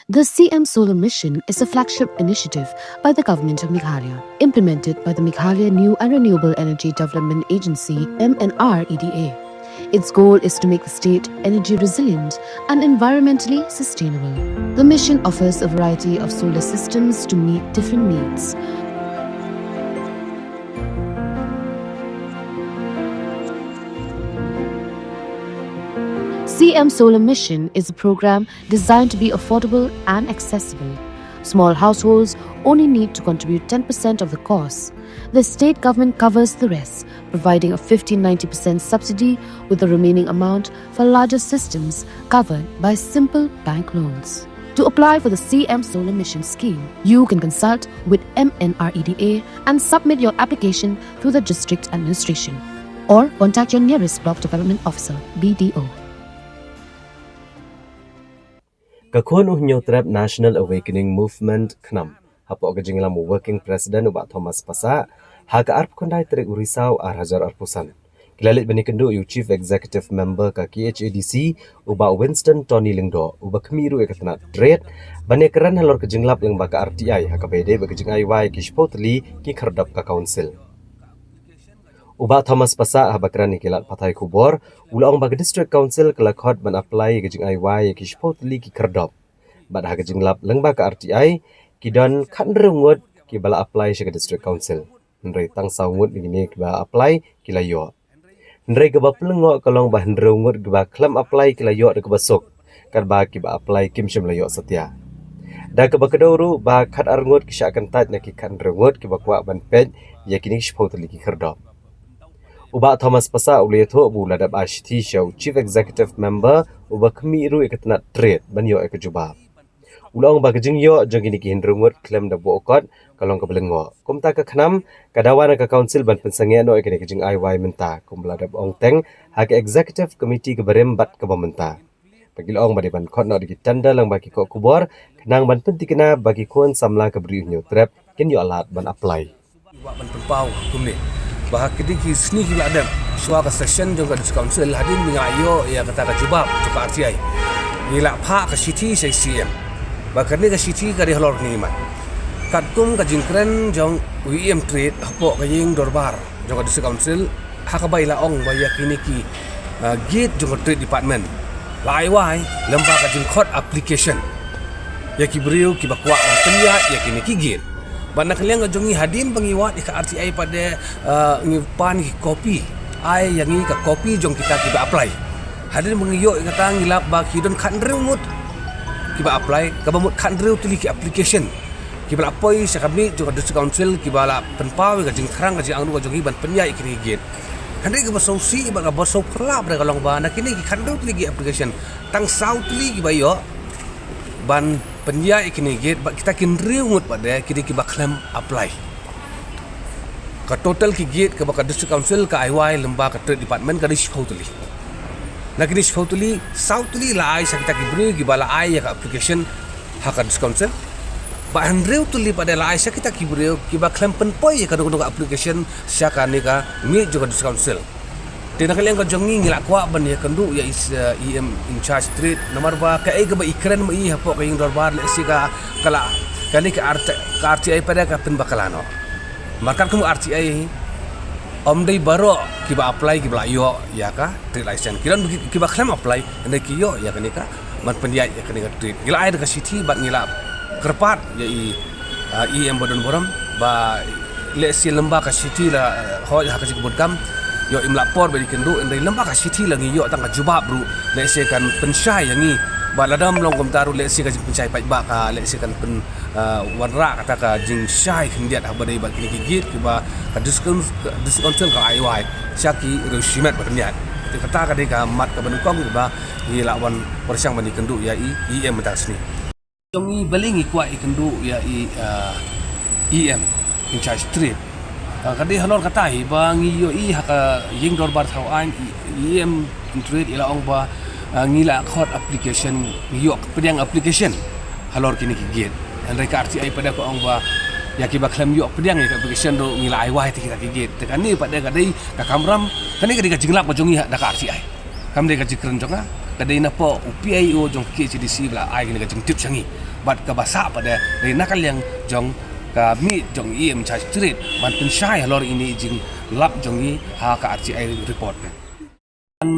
The CM Solar Mission is a flagship initiative by the Government of Meghalaya, implemented by the Meghalaya New and Renewable Energy Development Agency (MNREDA). Its goal is to make the state energy resilient and environmentally sustainable. The mission offers a variety of solar systems to meet different needs. CM Solar Mission is a program designed to be affordable and accessible. Small households only need to contribute 10% of the cost. The state government covers the rest, providing a 50-90% subsidy, with the remaining amount for larger systems covered by simple bank loans. To apply for the CM Solar Mission scheme, you can consult with MNREDA and submit your application through the district administration, or contact your nearest block development officer (BDO). Kakun uhnyo trap National Awakening Movement knam hapo gajinglam working president ubak Thomas Pasa haga arp kondai trek urisau hajar arpusan kilalit bani kendu yu chief executive member ka KHADC ubak Winston Tony Lingdo ubak kemiru ekatna dread bani keran halor kejinglap yang baka RTI haga bede bagajing aiwai kishpotli ki kardap ka council ubak Thomas Pasa habakran kilat patai kubor ulang bagi district council kelakot ban apply gajing aiwai kishpotli ki kardap bad haga jinglap lengba ka RTI kidon kandrungut ki bala apply ke district council ndrei tang saungut begini ki ba apply ki layo ndrei ke ba pelengok kalong ba ndrungut ki ba claim apply ki layo de ke basuk kan ba ki ba apply kim shim layo setia da ke ba kedoru ba khat arngut ki syakan tat na ki kandrungut ki ba kwa ban pej yakini shpotli ki kardap ubak Thomas Pasa ulieto bu ladab ashti show chief executive member ubak kemiru ikatna trade banyo ekajubab ulang bagajing yo jangini ki hindrungut klaim da bokot kalong ka belengo kumta ka khnam kadawan ka council ban pensangya no ekene kajing aiwai menta kumladab ongteng ha ka executive committee ka berembat ka bamenta pagil ong badi ban khot no di tanda lang bagi ko kubor kenang ban pentikena bagi kon samla ka bri nyo trap ken yo alat ban apply wa ban pau kumni bahak kidi sni hila adam suaka session jong ka council hadin mingayo ya kata ka jubab to ka RTI nila pha ka city sai CM bahkan ni ka city ka di halor ni man katum ka jingkren jong UEM trade hapo ka ying dorbar jong ka district council hakabai la ong baya kini ki gate jong ka trade department lai wai lamba ka jingkhot application ya ki brio ki bakwa penya ya kini ki gate bana kalian ngajongi hadin pengiwat ka RTI pada ngipan ki kopi ai yang ni ka kopi jong kita kiba apply hadin mengiyo kata ngilap ba kidon khandreumut kiba apply ka bamut khandreu tuli ki application kiba apoi sakami jong district council kiba la penpaw ka jing khrang ka jing angru ka jongi ban penyai kini gate handai ka basausi ba ka basau perla bre kalong ba na kini ki khandreu tuli ki application tang sau tuli kiba yo ban penyai kini gate kita kinriungut pada kini kiba claim apply ka total ki gate ka baka district council ka aiwai lemba ka trade department ka diskautuli na kini diskautuli sautuli la ai sakita ki bri ki bala ai ka application haka district council ba handreu tuli pada la ai sakita ki bri ki ba claim penpoi ka dong application syaka ni ka mi juga district council Tina kalian ka jongi ngila kwa ban ya kandu ya is EM in charge trade nomor ba ka ai ka ba ikran mo i hapo ka yung dorbar le sika kala kani ka RTI pada ka pen bakalano markan kum RTI dai baro ki ba apply ki ba yo ya ka trade license kiran ki ba claim apply ndai ki yo ya kani ka man pendia ya kani ka trade ngila ai ka city bat ngila kerpat ya EM bodon boram ba le si lemba ka city la ho ha ka ci bodkam yo imlapor bagi kendu endai lembaka city langi yo tang jubab bro lese kan pensyai yangi baladam long kom taru lese ka pensyai pai ba ka lese kan pen wanra kata ka jing syai hendiat abadai ba kini gigit kiba ka diskon ka aiwai syaki resimat berniat kata ka de ka mat ka benukong ba ni lawan persang bani kendu ya EM mentas ni jongi balingi kwa ikendu ya EM in charge trip kadi halor katai bang iyo i haka ying dorbar thawan EM trade ila ong ba ngila khot application iyo pedang application halor kini gigit andai ka RTI pada ko ong ba ya ki ba claim yo pedang ya application do ngila ai wai kita gigit tekan ni pada kadai ka kamram kani kadi ka jinglap jongi da ka RTI kam de ka jikren jonga kadai na po UPIO jong KCDC bla ai kini ka jing tip sangi bat ka basa pada dari nakal yang jong kami jong im cha street ban pensyai lor ini jing lap jong i ha ka RTI report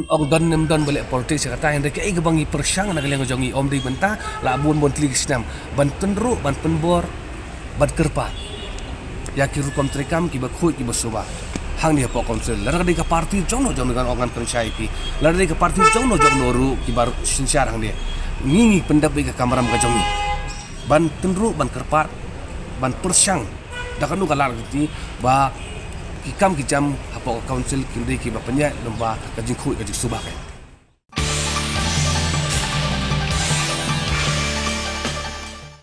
og don nem don boleh politik kata yang dekai ke bangi persang nak leng jong i om di benta la bun bon tlik snam ban penru ban penbor ban kerpa ya kiru kom trekam ki bakhoi ki basoba hang ni po konsel lar ka parti jong no jong dengan organ pensyai pi lar ka parti jong no ru ki bar sincar hang dia ngingi pendap ka kamaram ka jong i ban penru ban kerpa ban persang dah kan kalar gitu ba kikam kijam apa council kinde ki ba penya lomba kajing khui kajing subak